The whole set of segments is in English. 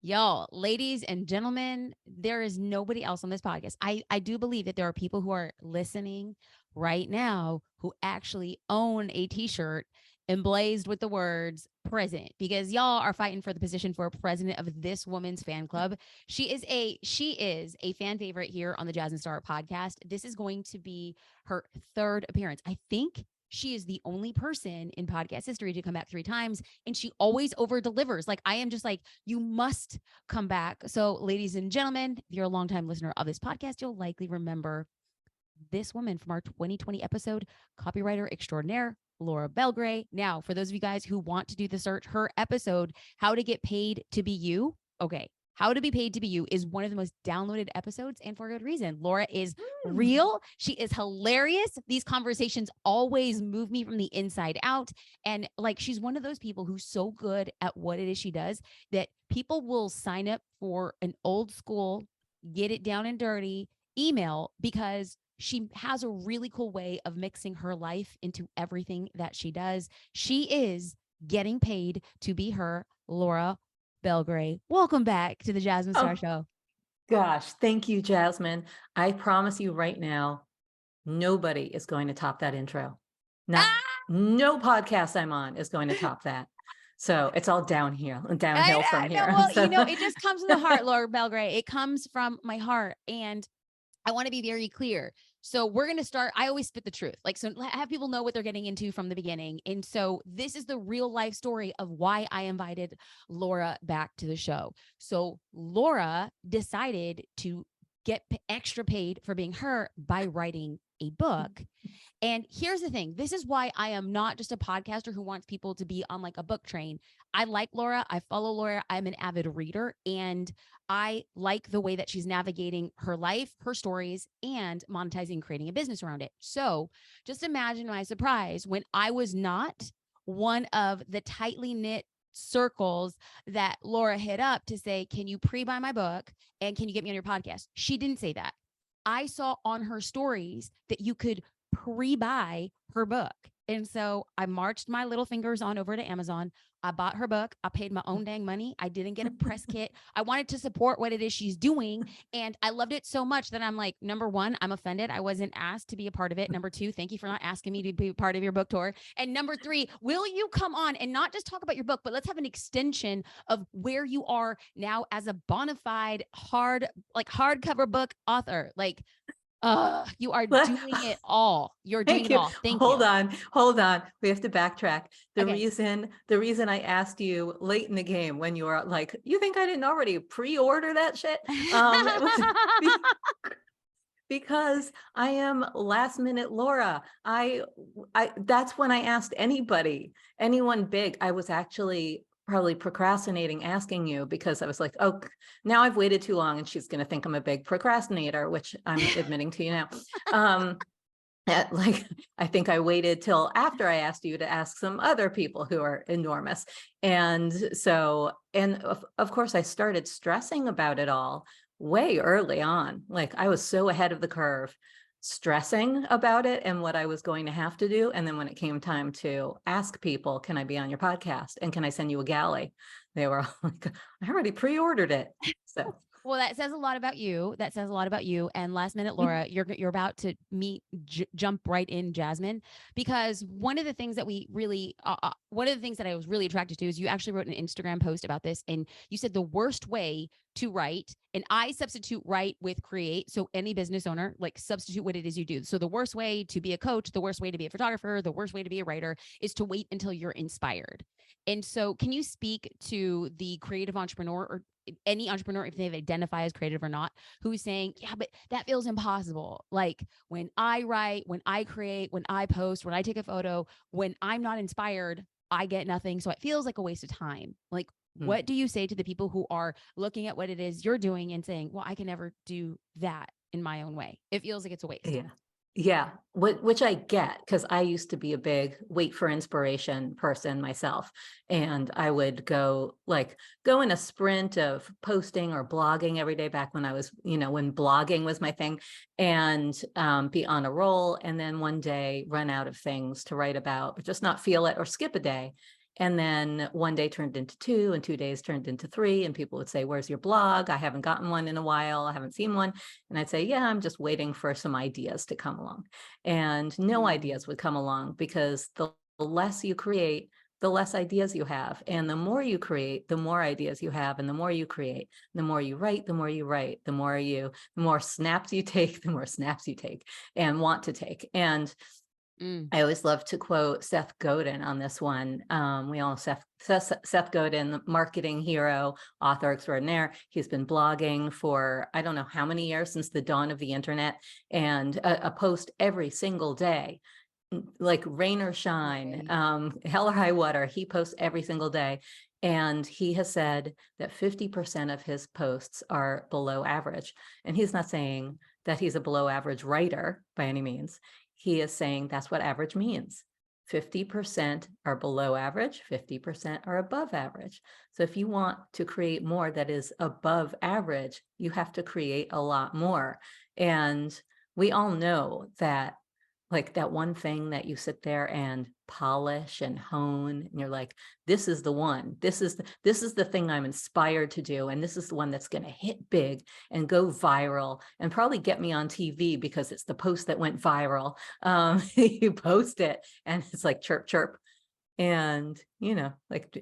Y'all, ladies and gentlemen, there is nobody else on this podcast. I do believe that there are people who are listening right now who actually own a t-shirt emblazed with the words present, because y'all are fighting for the position for president of this woman's fan club. She is a fan favorite here on the Jasmine Star podcast. This is going to be her third appearance. I think she is the only person in podcast history to come back 3 times, and she always over delivers. Like, I am just like, you must come back. So, ladies and gentlemen, if you're a longtime listener of this podcast, you'll likely remember this woman from our 2020 episode, copywriter extraordinaire, Laura Belgray. Now, for those of you guys who want to do the search, her episode, How to Get Paid to Be You. Okay. How to Be Paid to Be You is one of the most downloaded episodes, and for good reason. Laura is real. She is hilarious. These conversations always move me from the inside out. And like, she's one of those people who's so good at what it is she does that people will sign up for an old school, get it down and dirty email, because she has a really cool way of mixing her life into everything that she does. She is getting paid to be her, Laura Belgray. Welcome back to the Jasmine Star Show. Gosh, thank you, Jasmine. I promise you right now, nobody is going to top that intro. No podcast I'm on is going to top that. So it's all downhill from here. Well, it just comes from the heart, Laura Belgray. It comes from my heart. And I want to be very clear. So we're going to start. I always spit the truth. Like, so have people know what they're getting into from the beginning. And so this is the real life story of why I invited Laura back to the show. So Laura decided to get extra paid for being her by writing a book. And here's the thing. This is why I am not just a podcaster who wants people to be on like a book train. I like Laura. I follow Laura. I'm an avid reader, and I like the way that she's navigating her life, her stories, and monetizing, creating a business around it. So just imagine my surprise when I was not one of the tightly knit circles that Laura hit up to say, can you pre-buy my book and can you get me on your podcast? She didn't say that. I saw on her stories that you could pre-buy her book. And so I marched my little fingers on over to Amazon. I bought her book. I paid my own dang money. I didn't get a press kit. I wanted to support what it is she's doing. And I loved it so much that I'm like, number one, I'm offended I wasn't asked to be a part of it. Number two, thank you for not asking me to be part of your book tour. And number three, will you come on and not just talk about your book, but let's have an extension of where you are now as a bona fide hardcover book author. Like, you are doing it all. You're doing it all. Thank you. Hold on. We have to backtrack. The Okay. reason I asked you late in the game when you were like, you think I didn't already pre-order that shit? Because I am last minute Laura. That's when I asked anyone big. I was actually probably procrastinating asking you because I was like, oh, now I've waited too long and she's going to think I'm a big procrastinator, which I'm admitting to you now. I think I waited till after I asked you to ask some other people who are enormous. And so, and of course I started stressing about it all way early on. Like, I was so ahead of the curve, stressing about it and what I was going to have to do. And then when it came time to ask people, can I be on your podcast and can I send you a galley? They were like, I already pre-ordered it. So well, that says a lot about you. That says a lot about you. And last minute, Laura, you're about to jump right in, Jasmine, because one of the things that one of the things that I was really attracted to is you actually wrote an Instagram post about this, and you said the worst way to write, and I substitute write with create. So any business owner, like, substitute what it is you do. So the worst way to be a coach, the worst way to be a photographer, the worst way to be a writer is to wait until you're inspired. And so can you speak to the creative entrepreneur, or any entrepreneur, if they identify as creative or not, who's saying, yeah, but that feels impossible. Like, when I write, when I create, when I post, when I take a photo, when I'm not inspired, I get nothing. So it feels like a waste of time. Like, what do you say to the people who are looking at what it is you're doing and saying, well, I can never do that in my own way? It feels like it's a waste. Yeah, which I get, because I used to be a big wait for inspiration person myself. And I would go in a sprint of posting or blogging every day back when I was, when blogging was my thing, and be on a roll. And then one day run out of things to write about, or just not feel it, or skip a day. And then one day turned into 2, and 2 days turned into 3. And people would say, where's your blog? I haven't gotten one in a while. I haven't seen one. And I'd say, yeah, I'm just waiting for some ideas to come along. And no ideas would come along, because the less you create, the less ideas you have. And the more you create, the more ideas you have. And the more you create, the more you write, the more you write, the more snaps you take, the more snaps you take and want to take. And I always love to quote Seth Godin on this one. We all know Seth Godin, the marketing hero, author extraordinaire. He's been blogging for, I don't know how many years, since the dawn of the internet, and a post every single day, like rain or shine, hell or high water, he posts every single day. And he has said that 50% of his posts are below average. And he's not saying that he's a below average writer by any means. He is saying that's what average means. 50% are below average, 50% are above average. So if you want to create more that is above average, you have to create a lot more. And we all know that, like, that one thing that you sit there and polish and hone, and you're like, this is the one, this is the thing I'm inspired to do, and this is the one that's going to hit big and go viral and probably get me on TV, because it's the post that went viral. You post it and it's like chirp chirp, and like,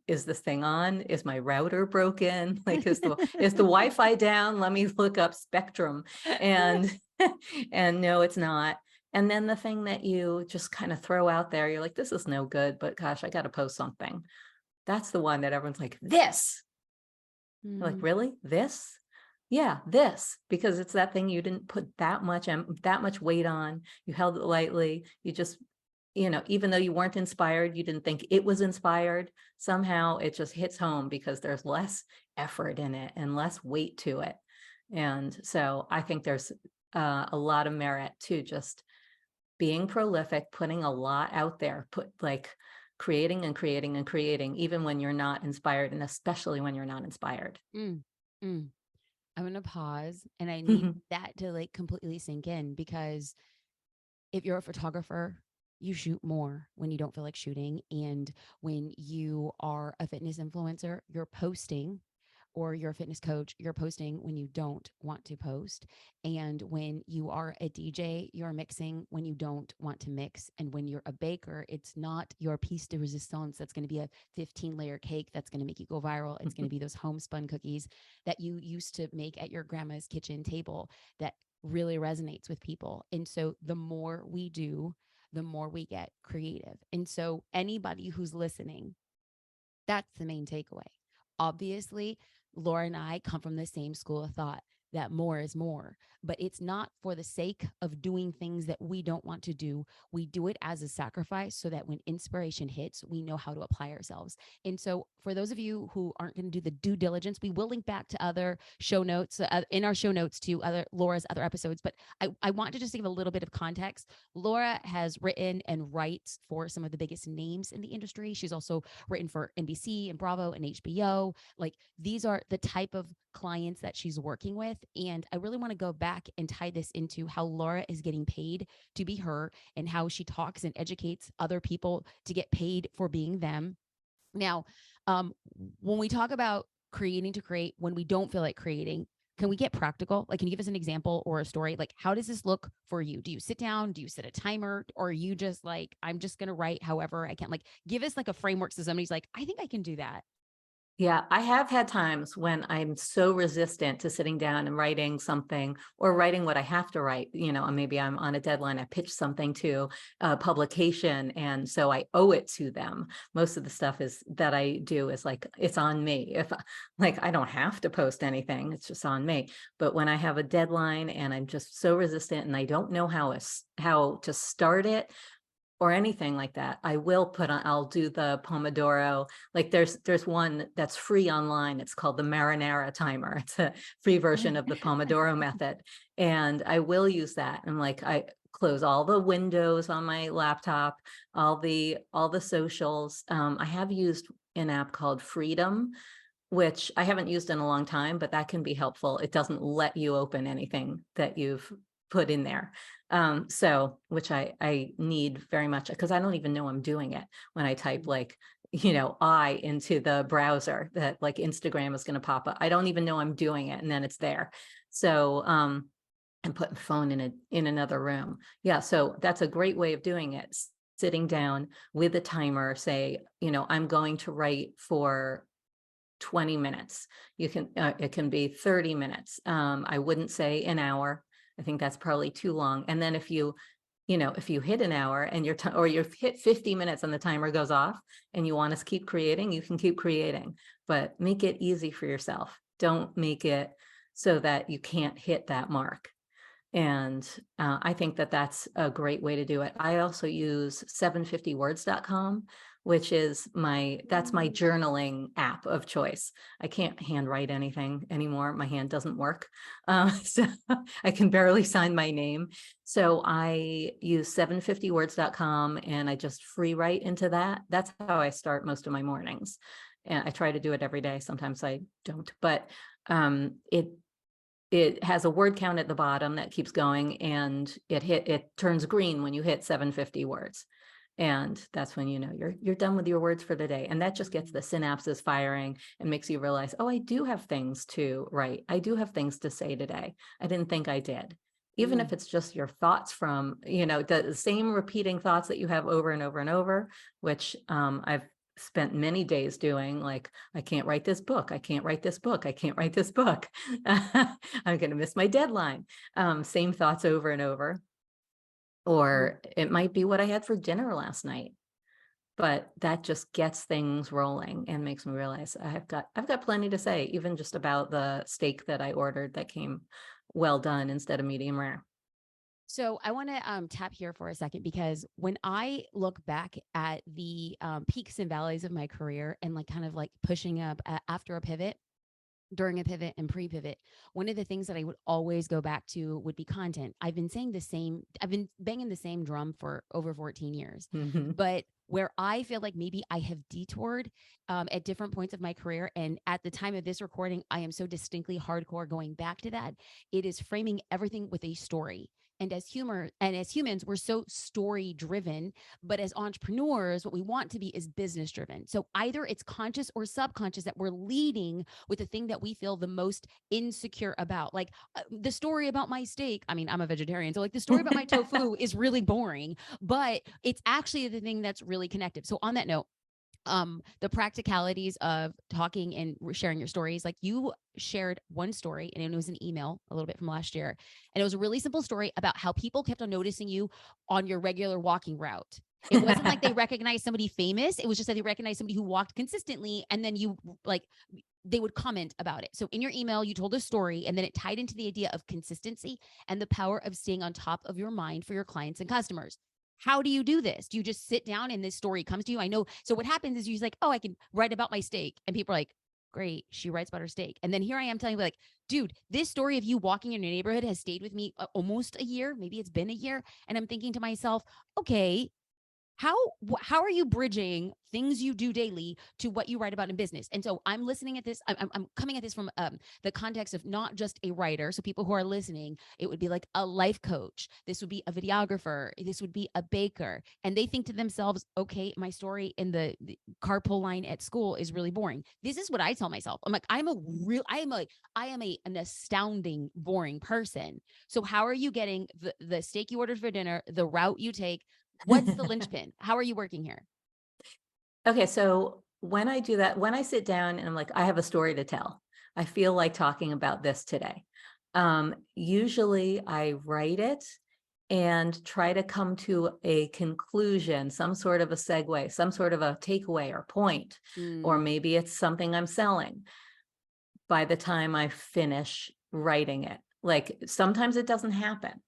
is this thing on? Is my router broken? Like, is the Wi-Fi down? Let me look up Spectrum. And and no, it's not. And then the thing that you just kind of throw out there, you're like, this is no good, but gosh, I got to post something. That's the one that everyone's like, this. You're like, really? This? Yeah, this, because it's that thing you didn't put that much weight on. You held it lightly. You just, even though you weren't inspired, you didn't think it was inspired. Somehow it just hits home because there's less effort in it and less weight to it. And so I think there's a lot of merit to just being prolific, putting a lot out there, creating and creating and creating, even when you're not inspired, and especially when you're not inspired. I'm going to pause, and I need that to completely sink in, because if you're a photographer, you shoot more when you don't feel like shooting. And when you are a fitness influencer, you're posting, or you're a fitness coach, you're posting when you don't want to post. And when you are a DJ, you're mixing when you don't want to mix. And when you're a baker, it's not your piece de resistance that's going to be a 15-layer cake that's going to make you go viral. It's going to be those homespun cookies that you used to make at your grandma's kitchen table that really resonates with people. And so the more we do, the more we get creative. And so anybody who's listening, that's the main takeaway. Obviously, Laura and I come from the same school of thought that more is more, but it's not for the sake of doing things that we don't want to do. We do it as a sacrifice so that when inspiration hits, we know how to apply ourselves. And so for those of you who aren't going to do the due diligence, we will link back to other show notes in our show notes to Laura's other episodes. But I want to just give a little bit of context. Laura has written and writes for some of the biggest names in the industry. She's also written for NBC and Bravo and HBO. Like, these are the type of clients that she's working with. And I really want to go back and tie this into how Laura is getting paid to be her, and how she talks and educates other people to get paid for being them. Now, when we talk about creating to create, when we don't feel like creating, can we get practical? Like, can you give us an example or a story? Like, how does this look for you? Do you sit down? Do you set a timer? Or are you just like, I'm just going to write however I can? Like, give us like a framework so somebody's like, I think I can do that. Yeah, I have had times when I'm so resistant to sitting down and writing something, or writing what I have to write. Maybe I'm on a deadline. I pitch something to a publication, and so I owe it to them. Most of the stuff that I do is like, it's on me. If I don't have to post anything, it's just on me. But when I have a deadline and I'm just so resistant and I don't know how to start it, or anything like that, I'll do the Pomodoro. Like, there's one that's free online. It's called the marinara timer. It's a free version of the Pomodoro method. And I will use that. And I close all the windows on my laptop, all the socials. I have used an app called Freedom, which I haven't used in a long time, but that can be helpful. It doesn't let you open anything that you've put in there. Which I need very much, because I don't even know I'm doing it when I type eye into the browser that like Instagram is going to pop up. I don't even know I'm doing it, and then it's there. So and put the phone in another room. Yeah, so that's a great way of doing it. Sitting down with a timer, say, I'm going to write for 20 minutes. You can it can be 30 minutes. I wouldn't say an hour. I think that's probably too long. And then if you hit an hour and or you've hit 50 minutes and the timer goes off and you want to keep creating, you can keep creating, but make it easy for yourself. Don't make it so that you can't hit that mark. And I think that that's a great way to do it. I also use 750words.com, which is that's my journaling app of choice. I can't handwrite anything anymore. My hand doesn't work. So I can barely sign my name. So I use 750words.com and I just free write into that. That's how I start most of my mornings. And I try to do it every day. Sometimes I don't, but it has a word count at the bottom that keeps going, and it turns green when you hit 750 words. And that's when you're done with your words for the day. And that just gets the synapses firing and makes you realize, oh, I do have things to write. I do have things to say today. I didn't think I did. Even if it's just your thoughts from, the same repeating thoughts that you have over and over and over, which I've spent many days doing, like, I can't write this book. I can't write this book. I can't write this book. I'm going to miss my deadline. Same thoughts over and over. Or it might be what I had for dinner last night, but that just gets things rolling and makes me realize I've got plenty to say, even just about the steak that I ordered that came well done instead of medium rare. So I want to tap here for a second, because when I look back at the peaks and valleys of my career and like kind of like pushing up after a pivot, during a pivot and pre-pivot, one of the things that I would always go back to would be content. I've been banging the same drum for over 14 years, but where I feel like maybe I have detoured at different points of my career. And at the time of this recording, I am so distinctly hardcore going back to that. It is framing everything with a story. And as humans, we're so story driven, but as entrepreneurs, what we want to be is business driven. So either it's conscious or subconscious that we're leading with the thing that we feel the most insecure about. Like the story about my steak. I mean, I'm a vegetarian, so like the story about my tofu is really boring, but it's actually the thing that's really connective. So on that note, the practicalities of talking and sharing your stories, like you shared one story and it was an email a little bit from last year. And it was a really simple story about how people kept on noticing you on your regular walking route. It wasn't like they recognized somebody famous. It was just that they recognized somebody who walked consistently. And then they would comment about it. So in your email, you told a story, and then it tied into the idea of consistency and the power of staying on top of your mind for your clients and customers. How do you do this? Do you just sit down and this story comes to you? I know. So what happens is you're like, oh, I can write about my steak. And people are like, great, she writes about her steak. And then here I am telling you, like, dude, this story of you walking in your neighborhood has stayed with me almost a year. Maybe it's been a year. And I'm thinking to myself, okay, how are you bridging things you do daily to what you write about in business? And so I'm listening at this. I'm coming at this from the context of not just a writer. So people who are listening, it would be like a life coach. This would be a videographer. This would be a baker. And they think to themselves, okay, my story in the carpool line at school is really boring. This is what I tell myself. I'm like, I am an astounding boring person. So how are you getting the steak you ordered for dinner, the route you take? What's the linchpin? How are you working here? Okay, so when I do that, when I sit down and I'm like, I have a story to tell, I feel like talking about this today. Usually I write it and try to come to a conclusion, some sort of a segue, some sort of a takeaway or point, or maybe it's something I'm selling by the time I finish writing it. Like sometimes it doesn't happen.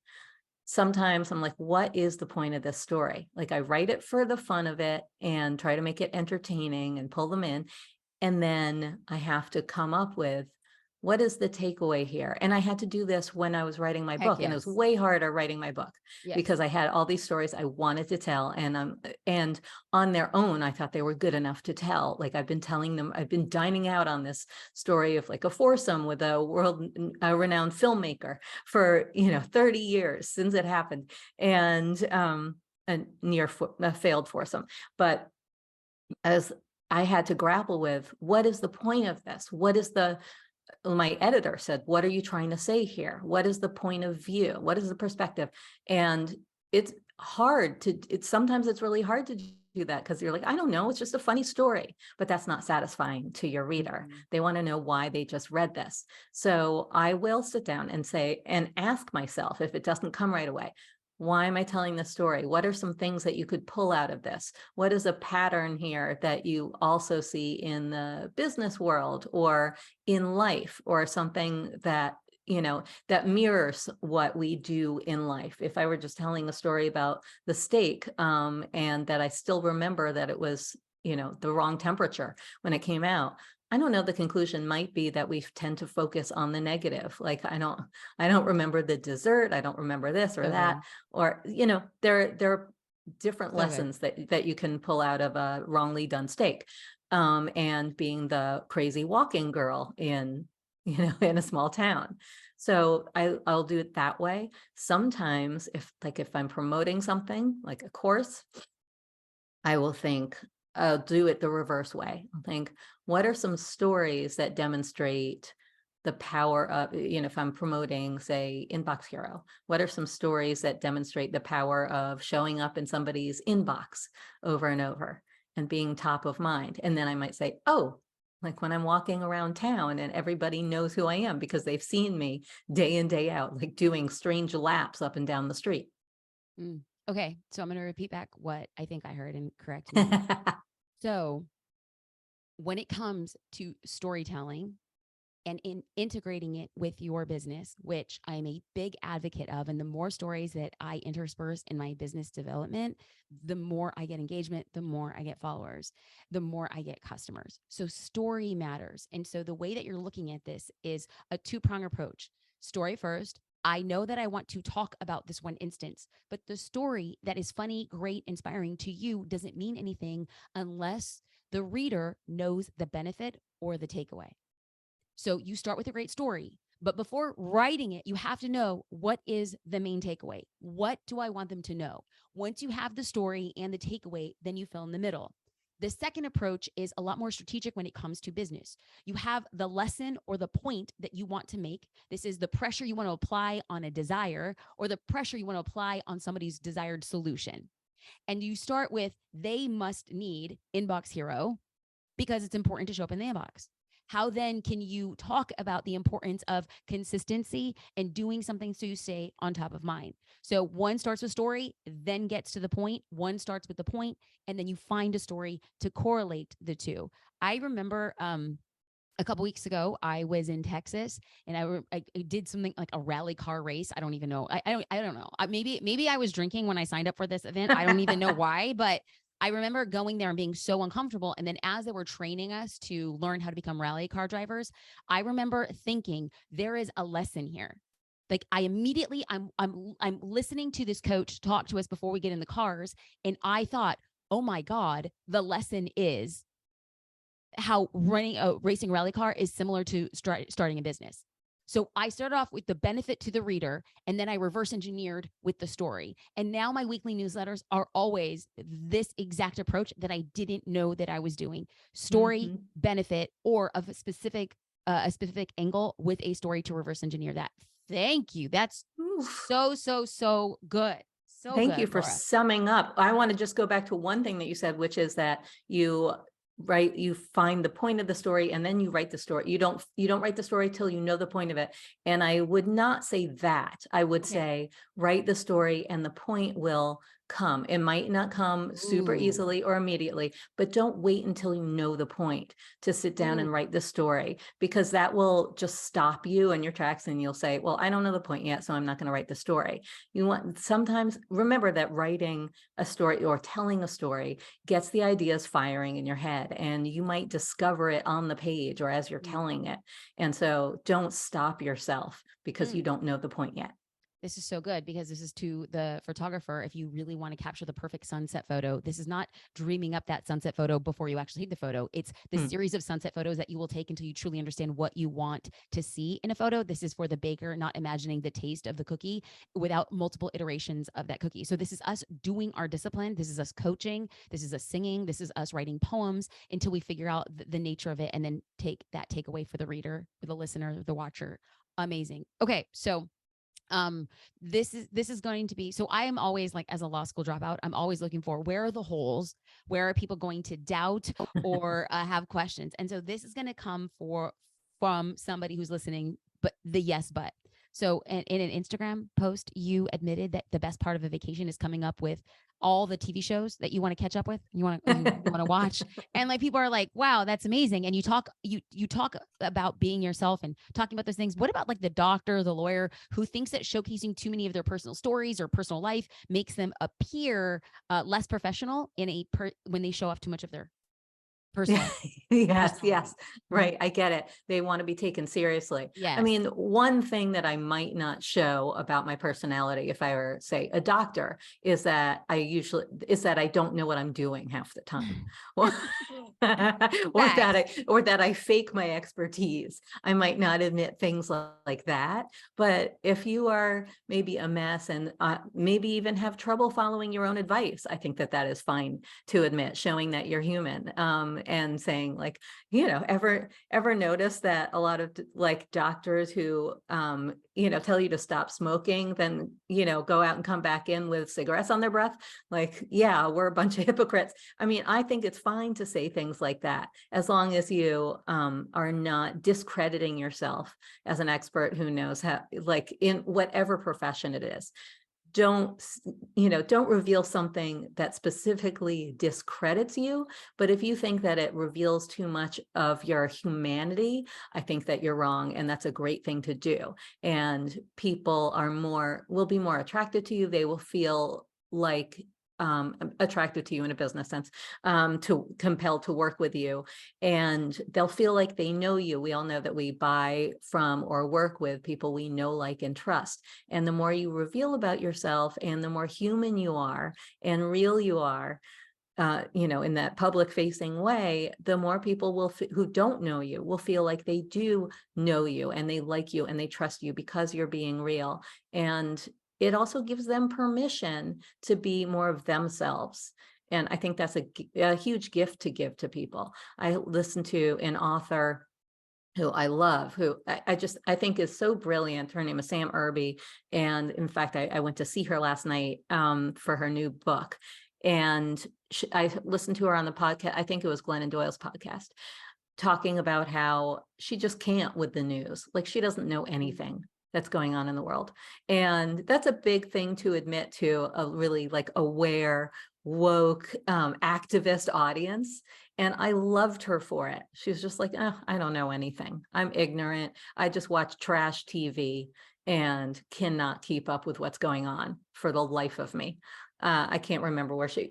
Sometimes I'm like, what is the point of this story? Like I write it for the fun of it and try to make it entertaining and pull them in. And then I have to come up with, what is the takeaway here? And I had to do this when I was writing my book. And it was way harder writing my book because I had all these stories I wanted to tell. And on their own, I thought they were good enough to tell. Like I've been telling them, I've been dining out on this story of like a foursome with a world-renowned filmmaker for, 30 years since it happened, and a failed foursome. But as I had to grapple with, what is the point of this? What is my editor said, what are you trying to say here? What is the point of view? What is the perspective? And it's hard to, sometimes it's really hard to do that, because you're like, I don't know, it's just a funny story, but that's not satisfying to your reader. They want to know why they just read this. So I will sit down and say, and ask myself, if it doesn't come right away, why am I telling this story? What are some things that you could pull out of this? What is a pattern here that you also see in the business world or in life, or something that, that mirrors what we do in life? If I were just telling a story about the steak, and that I still remember that it was, the wrong temperature when it came out, I don't know, the conclusion might be that we tend to focus on the negative. Like, I don't remember the dessert. I don't remember this or So that, good. or, there are different So good. lessons that you can pull out of a wrongly done steak. And being the crazy walking girl in, in a small town. So I'll do it that way. Sometimes if I'm promoting something like a course, I will think, I'll do it the reverse way. I'll think, what are some stories that demonstrate the power of, if I'm promoting, say, Inbox Hero, what are some stories that demonstrate the power of showing up in somebody's inbox over and over and being top of mind? And then I might say, oh, like when I'm walking around town and everybody knows who I am because they've seen me day in, day out, like doing strange laps up and down the street. Okay, so I'm going to repeat back what I think I heard and correct me. So when it comes to storytelling and in integrating it with your business, which I'm a big advocate of, and the more stories that I intersperse in my business development, the more I get engagement, the more I get followers, the more I get customers. So story matters. And so the way that you're looking at this is a two-prong approach. Story first. I know that I want to talk about this one instance, but the story that is funny, great, inspiring to you doesn't mean anything unless the reader knows the benefit or the takeaway. So you start with a great story, but before writing it, you have to know, what is the main takeaway? What do I want them to know? Once you have the story and the takeaway, then you fill in the middle. The second approach is a lot more strategic when it comes to business. You have the lesson or the point that you want to make. This is the pressure you want to apply on a desire, or the pressure you want to apply on somebody's desired solution. And you start with, they must need Inbox Hero because it's important to show up in the inbox. How then can you talk about the importance of consistency and doing something so you stay on top of mind? So one starts with story, then gets to the point. One starts with the point, and then you find a story to correlate the two. I remember a couple weeks ago, I was in Texas, and I did something like a rally car race. I don't even know. I don't know. Maybe I was drinking when I signed up for this event. I don't even know why, but I remember going there and being so uncomfortable. And then as they were training us to learn how to become rally car drivers, I remember thinking, there is a lesson here. Like, I immediately, I'm listening to this coach talk to us before we get in the cars, and I thought, oh my God, the lesson is how running a racing rally car is similar to starting a business. So I started off with the benefit to the reader, and then I reverse engineered with the story. And now my weekly newsletters are always this exact approach that I didn't know that I was doing. Story, benefit, or of a specific angle with a story to reverse engineer that. Thank you. That's so good. So Thank good, you for Laura. summing up. I want to just go back to one thing that you said, which is that you find the point of the story and then you write the story. You don't write the story till you know the point of it. And I would not say that. I would say, write the story and the point will come. It might not come super easily or immediately, but don't wait until you know the point to sit down and write the story, because that will just stop you in your tracks, and you'll say, well, I don't know the point yet, so I'm not going to write the story. Sometimes remember that writing a story or telling a story gets the ideas firing in your head, and you might discover it on the page or as you're telling it. And so don't stop yourself because you don't know the point yet. This is so good because this is to the photographer. If you really want to capture the perfect sunset photo, this is not dreaming up that sunset photo before you actually take the photo. It's the series of sunset photos that you will take until you truly understand what you want to see in a photo. This is for the baker, not imagining the taste of the cookie without multiple iterations of that cookie. So this is us doing our discipline. This is us coaching. This is us singing. This is us writing poems until we figure out the nature of it and then take that takeaway for the reader, for the listener, the watcher. Amazing. Okay. So this is going to be, so I am always like, as a law school dropout, I'm always looking for where are the holes, where are people going to doubt or have questions. And so this is going to come from somebody who's listening, but the yes, but. So in an Instagram post, you admitted that the best part of a vacation is coming up with all the TV shows that you want to catch up with, you want to watch. And like, people are like, wow, that's amazing. And you talk about being yourself and talking about those things. What about like the doctor, the lawyer who thinks that showcasing too many of their personal stories or personal life makes them appear less professional when they show off too much of their personal? Yes. Right. I get it. They want to be taken seriously. Yes. I mean, one thing that I might not show about my personality, if I were, say, a doctor, is that I don't know what I'm doing half the time. or that I fake my expertise. I might not admit things like that. But if you are maybe a mess and maybe even have trouble following your own advice, I think that is fine to admit, showing that you're human. And saying like, ever notice that a lot of like doctors who, tell you to stop smoking, then, go out and come back in with cigarettes on their breath. Like, yeah, we're a bunch of hypocrites. I mean, I think it's fine to say things like that, as long as you are not discrediting yourself as an expert who knows how, like in whatever profession it is. Don't reveal something that specifically discredits you. But if you think that it reveals too much of your humanity, I think that you're wrong. And that's a great thing to do. And people will be more attracted to you. They will feel like attracted to you in a business sense, compelled to work with you, and they'll feel like they know you. We all know that we buy from or work with people we know, like, and trust. And the more you reveal about yourself and the more human you are and real you are, in that public facing way, the more people who don't know you will feel like they do know you and they like you and they trust you because you're being real. And it also gives them permission to be more of themselves. And I think that's a huge gift to give to people. I listened to an author who I love, who I think is so brilliant. Her name is Sam Irby. And in fact, I went to see her last night for her new book. And I listened to her on the podcast. I think it was Glennon Doyle's podcast, talking about how she just can't with the news. Like, she doesn't know anything that's going on in the world. And that's a big thing to admit to a really like aware, woke, activist audience. And I loved her for it. She was just like, oh, I don't know anything. I'm ignorant. I just watch trash TV and cannot keep up with what's going on for the life of me. I can't remember where she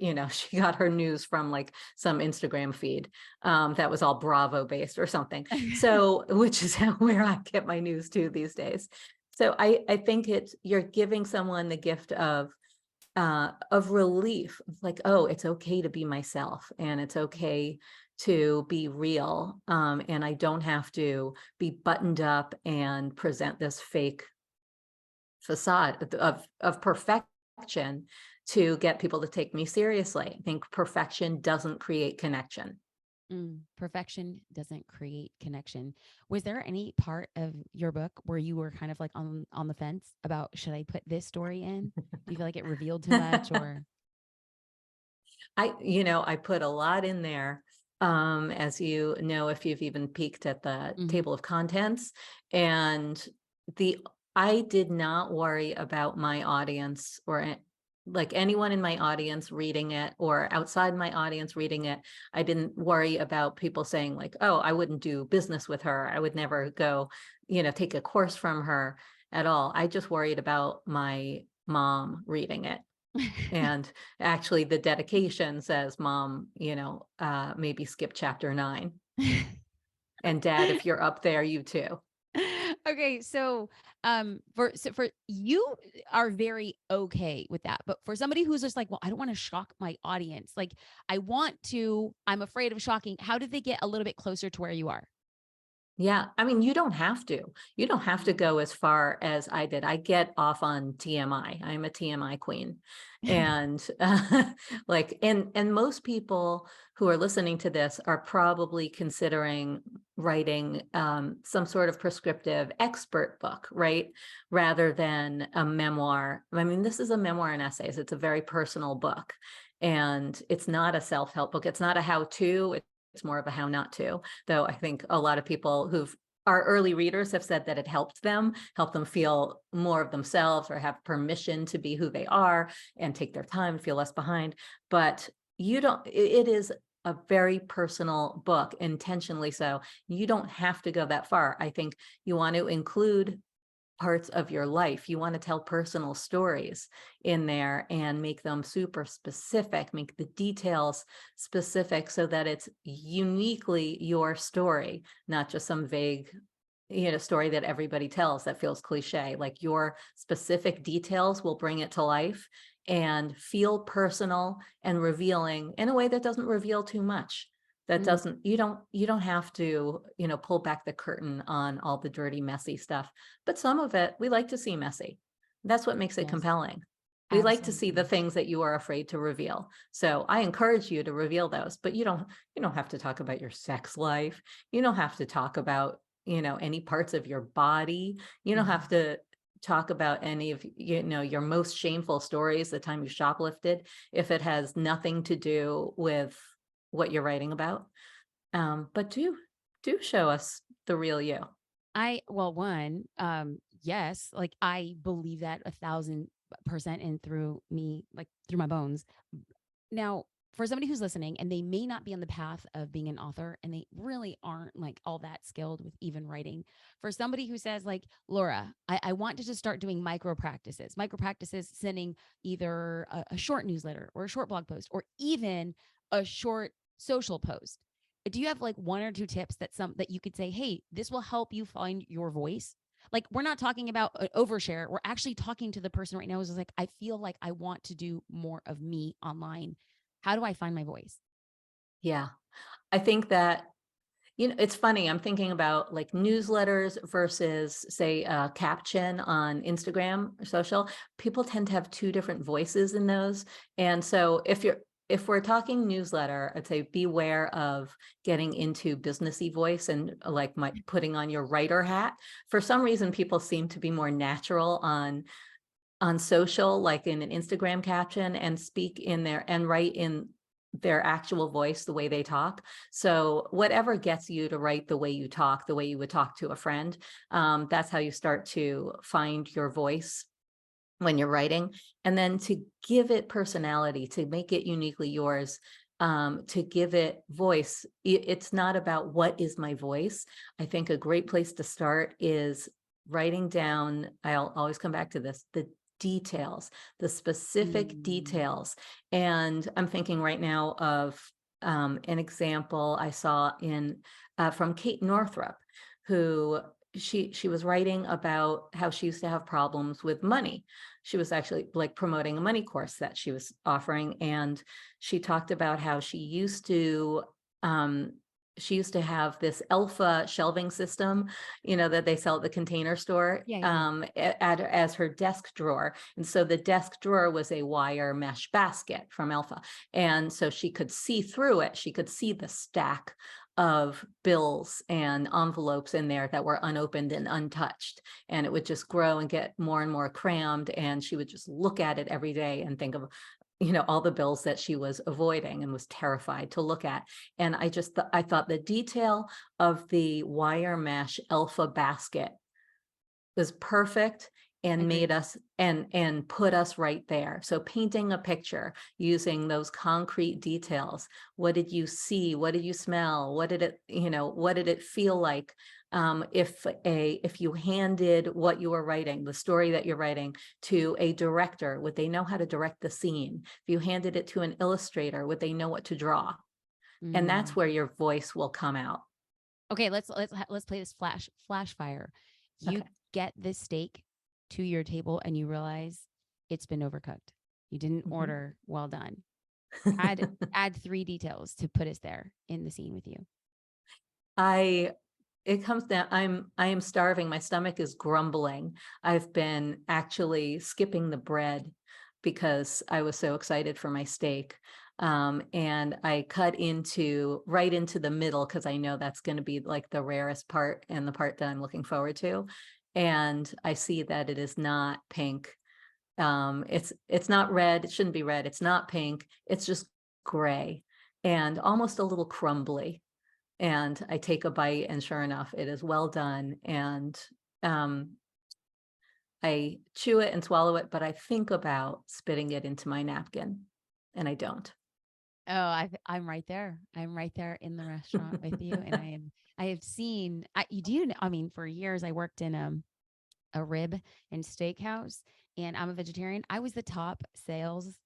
got her news from, like some Instagram feed that was all Bravo based or something. So, which is where I get my news too these days. So I think you're giving someone the gift of relief. Like, oh, it's okay to be myself and it's okay to be real. And I don't have to be buttoned up and present this fake facade of perfection to get people to take me seriously. I think perfection doesn't create connection. Perfection doesn't create connection. Was there any part of your book where you were kind of like on the fence about, should I put this story in? Do you feel like it revealed too much? Or I put a lot in there. As you know, if you've even peeked at the table of contents, and I did not worry about my audience or like anyone in my audience reading it or outside my audience reading it. I didn't worry about people saying like, oh, I wouldn't do business with her. I would never go, take a course from her at all. I just worried about my mom reading it. And actually the dedication says, Mom, maybe skip chapter 9. And Dad, if you're up there, you too. Okay, so for you are very okay with that. But for somebody who's just like, well, I don't want to shock my audience. Like I'm afraid of shocking. How did they get a little bit closer to where you are? Yeah, I mean, you don't have to. You don't have to Mm. go as far as I did. I get off on TMI. I'm a TMI queen. And and most people who are listening to this are probably considering writing some sort of prescriptive expert book, right? Rather than a memoir. I mean, this is a memoir and essays. It's a very personal book. And it's not a self-help book. It's not a how-to. It's more of a how not to, though I think a lot of people who've our early readers have said that it helped them feel more of themselves or have permission to be who they are and take their time, feel less behind. But you don't, it is a very personal book, intentionally so. You don't have to go that far. I think you want to include parts of your life. You want to tell personal stories in there and make them super specific, make the details specific so that it's uniquely your story, not just some vague, story that everybody tells that feels cliche. Like your specific details will bring it to life and feel personal and revealing in a way that doesn't reveal too much. That Mm, doesn't, you don't have to, pull back the curtain on all the dirty, messy stuff. But some of it we like to see messy. That's what makes it yes, compelling. We like to see the absolutely. things that you are afraid to reveal. So I encourage you to reveal those, but you don't have to talk about your sex life. You don't have to talk about, any parts of your body. You don't have Mhm. to talk about any of, your most shameful stories, the time you shoplifted, if it has nothing to do with what you're writing about. But do show us the real you. Yes, like I believe that 1,000% and through me, like through my bones. Now, for somebody who's listening and they may not be on the path of being an author and they really aren't like all that skilled with even writing, for somebody who says, like, Laura, I want to just start doing micro practices, sending either a short newsletter or a short blog post or even a short social post. Do you have like one or two tips that you could say, hey, this will help you find your voice? Like, we're not talking about an overshare. We're actually talking to the person right now who's like, I feel like I want to do more of me online. How do I find my voice? Yeah. I think that, it's funny. I'm thinking about like newsletters versus say a caption on Instagram or social. People tend to have two different voices in those. And so if we're talking newsletter, I'd say beware of getting into businessy voice and like putting on your writer hat. For some reason, people seem to be more natural on social, like in an Instagram caption, and speak in there and write in their actual voice, the way they talk. So whatever gets you to write the way you talk, the way you would talk to a friend, that's how you start to find your voice when you're writing. And then to give it personality, to make it uniquely yours, to give it voice. It's not about what is my voice. I think a great place to start is writing down, I'll always come back to this, the details, the specific Mm. details. And I'm thinking right now of an example I saw in from Kate Northrup, who she was writing about how she used to have problems with money. She was actually like promoting a money course that she was offering, and she talked about how um she used to have this alpha shelving system, that they sell at the Container Store, Yeah, yeah, yeah. as her desk drawer. And so the desk drawer was a wire mesh basket from Alpha. And so she could see through it. She could see the stack of bills and envelopes in there that were unopened and untouched. And it would just grow and get more and more crammed. And she would just look at it every day and think of, all the bills that she was avoiding and was terrified to look at. And I thought the detail of the wire mesh Alpha basket was perfect and made Agreed. us and put us right there. So painting a picture using those concrete details. What did you see? What did you smell? What did it feel like? If you handed what you were writing, the story that you're writing, to a director, would they know how to direct the scene? If you handed it to an illustrator, would they know what to draw? And that's Mm. where your voice will come out. Okay, let's play this flash fire. You Okay. get this steak to your table and you realize it's been overcooked. You didn't Mhm. order well done. Add 3 details to put us there in the scene with you. I it comes down, I am starving. My stomach is grumbling. I've been actually skipping the bread because I was so excited for my steak. And I cut right into the middle because I know that's going to be like the rarest part and the part that I'm looking forward to. And I see that it is not pink. It's not red. It shouldn't be red. It's not pink. It's just gray and almost a little crumbly. And I take a bite, and sure enough, it is well done. And um, I chew it and swallow it, but I think about spitting it into my napkin, and I don't. Oh, I'm right there. I'm right there in the restaurant with you, and I have seen. You do. I mean, for years I worked in a rib and steakhouse, and I'm a vegetarian. I was the top sales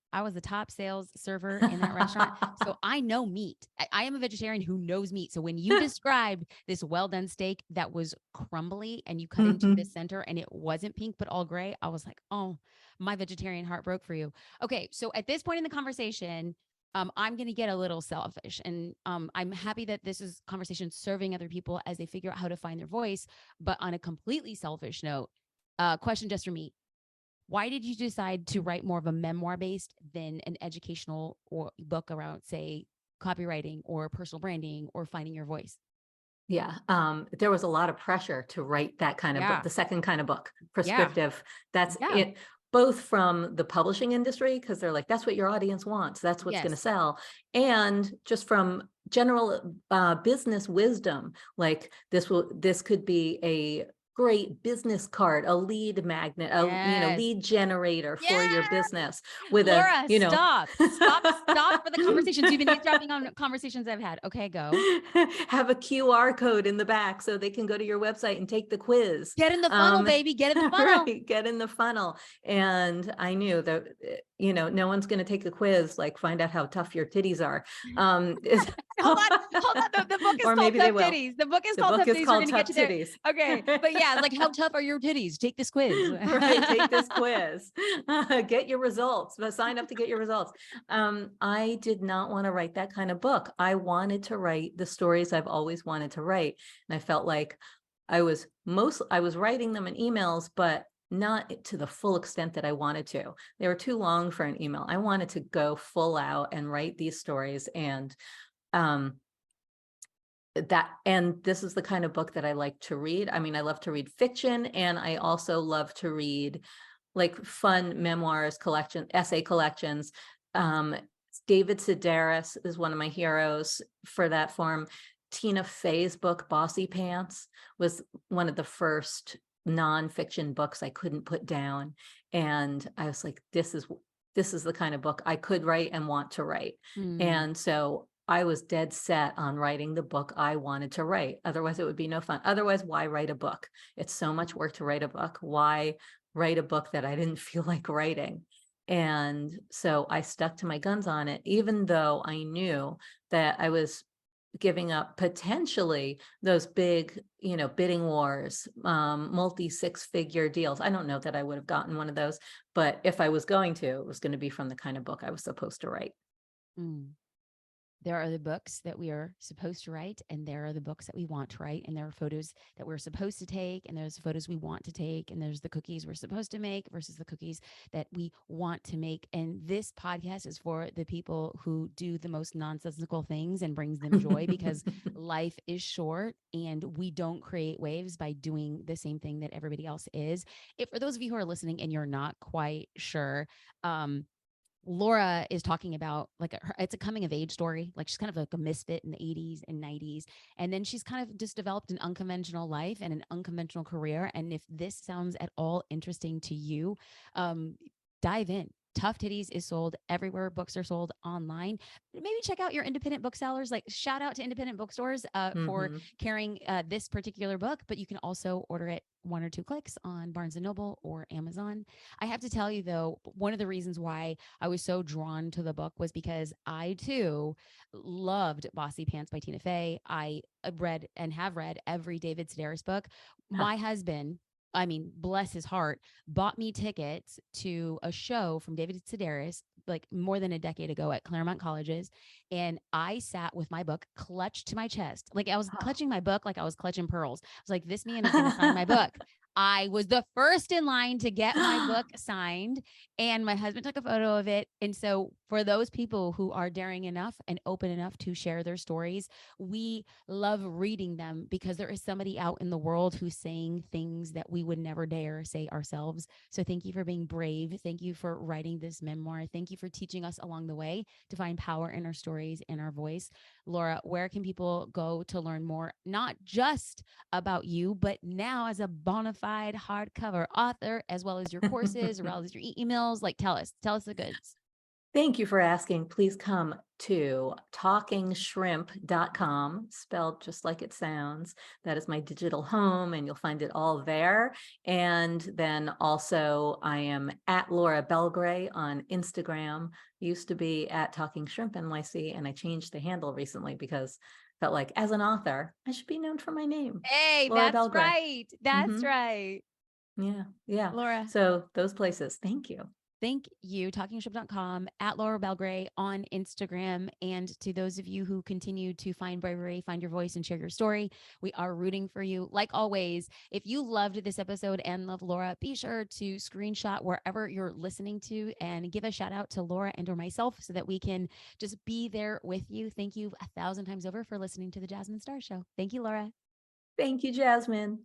server in that restaurant. So I know meat. I am a vegetarian who knows meat. So when you described this well done steak that was crumbly and you cut into the Mhm. center and it wasn't pink but all gray, I was like, oh, my vegetarian heart broke for you. Okay. So at this point in the conversation, I'm going to get a little selfish, and I'm happy that this is conversation serving other people as they figure out how to find their voice. But on a completely selfish note, question just for me: why did you decide to write more of a memoir based than an educational or book around, say, copywriting or personal branding or finding your voice? Yeah, there was a lot of pressure to write that kind of book, Yeah, the second kind of book, yeah, prescriptive. That's yeah, it, both from the publishing industry, because they're like, that's what your audience wants, that's what's going to yes, sell, and just from general business wisdom, like this could be a great business card, a lead magnet, yes, lead generator for your yeah. business with a, Laura, stop for the conversations. You've been eavesdropping on conversations I've had. Okay, go. have a QR code in the back so they can go to your website and take the quiz. Get in the funnel, baby. Get in the funnel. Right, get in the funnel. And I knew that, no one's going to take a quiz, like find out how tough your titties are. Hold on, hold on. The book is or called maybe they Tough will. Titties. The book is The called book Tough is Titties. We're called gonna get Tough you there. Titties. Okay, but yeah, like how tough are your titties? Take this quiz. Right, take this quiz. Get your results, but sign up to get your results. I did not want to write that kind of book. I wanted to write the stories I've always wanted to write. And I felt like I was writing them in emails, but not to the full extent that I wanted to. They were too long for an email. I wanted to go full out and write these stories. And um, this is the kind of book that I like to read. I mean, I love to read fiction, and I also love to read like fun memoirs, essay collections. Um, David Sedaris is one of my heroes for that form. Tina Fey's book, Bossy Pants, was one of the first nonfiction books I couldn't put down. And I was like, this is the kind of book I could write and want to write. Hmm. And so I was dead set on writing the book I wanted to write. Otherwise, it would be no fun. Otherwise, why write a book? It's so much work to write a book. Why write a book that I didn't feel like writing? And so I stuck to my guns on it, even though I knew that I was giving up potentially those big, bidding wars, multi 6-figure deals. I don't know that I would have gotten one of those, but if I was going to, it was going to be from the kind of book I was supposed to write. Mm. There are the books that we are supposed to write, and there are the books that we want to write, and there are photos that we're supposed to take, and there's photos we want to take, and there's the cookies we're supposed to make versus the cookies that we want to make. And this podcast is for the people who do the most nonsensical things and brings them joy, because life is short and we don't create waves by doing the same thing that everybody else is. If for those of you who are listening and you're not quite sure, Laura is talking about like it's a coming of age story. Like she's kind of like a misfit in the 80s and 90s. And then she's kind of just developed an unconventional life and an unconventional career. And if this sounds at all interesting to you, dive in. Tough Titties is sold everywhere books are sold online. Maybe check out your independent booksellers. Like, shout out to independent bookstores for Mhm. carrying this particular book, but you can also order it 1 or 2 clicks on Barnes and Noble or Amazon. I have to tell you though, one of the reasons why I was so drawn to the book was because I too loved Bossy Pants by Tina Fey. I read and have read every David Sedaris book. Huh. My husband, I mean, bless his heart, bought me tickets to a show from David Sedaris like more than a decade ago at Claremont Colleges. And I sat with my book clutched to my chest. Like I was clutching my book like I was clutching pearls. I was like, this man is going to sign my book. I was the first in line to get my book signed, and my husband took a photo of it. And so, for those people who are daring enough and open enough to share their stories, we love reading them because there is somebody out in the world who's saying things that we would never dare say ourselves. So, thank you for being brave. Thank you for writing this memoir. Thank you for teaching us along the way to find power in our stories and our voice. Laura, where can people go to learn more, not just about you, but now as a bona fide hardcover author, as well as your courses, as well as your emails? Like, tell us the goods. Thank you for asking. Please come to talkingshrimp.com, spelled just like it sounds. That is my digital home, and you'll find it all there. And then also I am at Laura Belgray on Instagram. Used to be at Talking Shrimp NYC, and I changed the handle recently because I felt like as an author, I should be known for my name. Hey, Laura that's Belgray. right. That's right. Yeah, yeah. Laura, So those places. Thank you. thank you. Talkingship.com, at Laura Belgray on Instagram. And to those of you who continue to find bravery, find your voice, and share your story, we are rooting for you. Like always, if you loved this episode and love Laura, be sure to screenshot wherever you're listening to and give a shout out to Laura and or myself so that we can just be there with you. Thank you 1,000 times over for listening to the Jasmine Star Show. Thank you, Laura. Thank you, Jasmine.